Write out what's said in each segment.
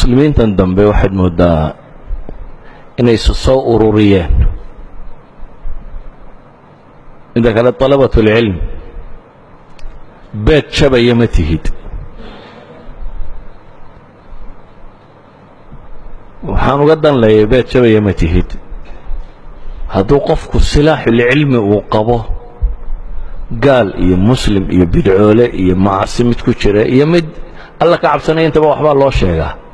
المسلمين تندم واحد مودا إن يسوسوا أروريان إذا كانت طلبة العلم بيت شبه يمتهد وحانو قدن لي بيت شبه يمتهد هذو قفك السلاح العلمي وقبه قال يا مسلم يا بدعوله يا معصمة كشرة يا مد الله كعب سنة أنت بوحبا الله شيئا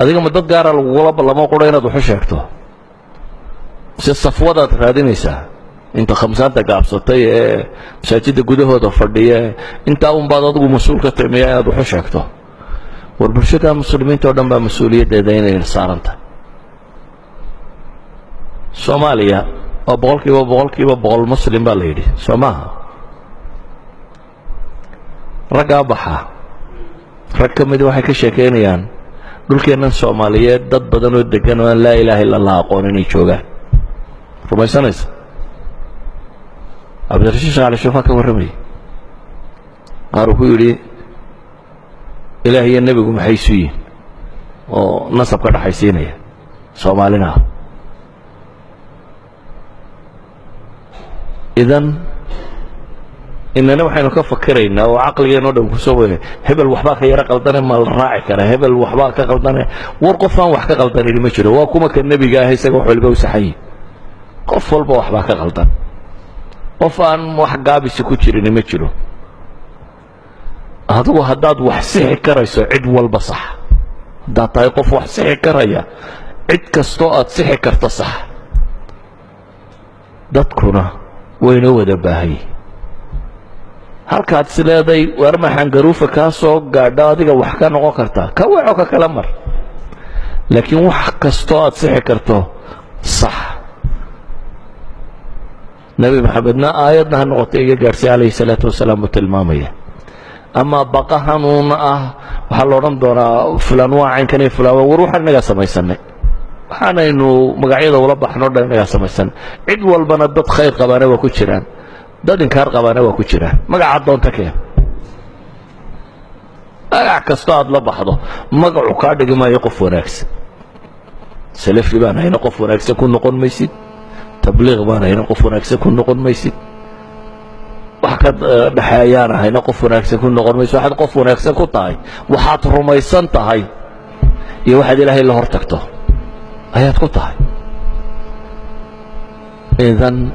هذيك مدد قارة الغلب الله ما قرينا دو حشيكتو الصفوة هذه نساء انت خمسات كعب سطي مساجد قده هذا فردية انت أم بعض أدو مسؤول كتعمية دو حشيكتو والبرشكة المسلمين تودن بمسؤولية دين صارنت سوماليا وبقول مسلم باليدي سماها رقابها ركمد waxay ka sheekeynayaan dhulkeenan Soomaaliyeed dad badan oo degan oo la ilaaha illa Allah aqoon inay joogaan rumaysanaysa abdirashiid shaqale shoofa ka warramay ku yiri ilaahiya nabigu maxay suuyin oo nasab ka dhaxaysiinaya Soomaalina إذن إننا وحين كفكرنا وعقلي نودم كسوه هبل وحباك يرى قلدنا ما الراعي كره هبل وحباك قلدنا ورقفان وحكا قلدنا اللي مشره وكما كان النبي جاهز يسوي حلبه وسحي قفل بو وحباك قلدنا قفان وحقا بسكوتشر اللي مشره هذا هداد وحسيه كريسو عد والبصح دا طايقف وحسيه كريا عد كستوءات سحي كرتصح دتكنا وينو ودا باهي halkaad sileeday war maxan garuufa ka soo gaadha adiga wax ka noqon kartaa ka waco ka kala mar laakiin wax kasto aad sixi karto sax nabi maxamedna aayadna noqotay iga gaarsi alayhi salaatu wasalaam tilmaamaya ama baqahanun waxa la oran doonaa fulan waa kan fulan war waxa naga samaysanay waxaanaynu magacyada wala baxno dhanaga samaysan cid walbana dad khayr qabaana waa ku jiraan dad inkaar qabaana waa ku jiraan magaca doonta keen magac kasta aad la baxdo magacu ka dhigmaayo qof wanaagsan salafi baan hayna qof wanaagsan ku noqon maysid tabliiq baan hayna qof wanaagsan ku noqon maysid wax ka dhaxayaan hayna qof wanaagsan ku noqon maysid waxaad qof wanaagsan ku tahay waxaad rumaysan tahay iyo waxaad ilaahay la hortagto ayaad ku tahay idan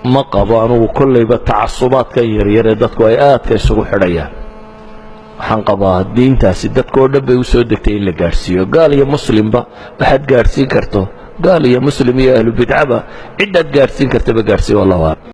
ma qabo anugu kollayba tacasubaadka yaryar ee dadku ay aadka isugu xidhayaan waxaan qabaa diintaasi dadkoo dhan bay u soo degtay in la gaadhsiiyo gaal iyo muslimba waxaad gaadhsiin karto gaal iyo muslim iyo ahlu bidcaba cidaad gaadhsiin kartaba gaadhsii wallahu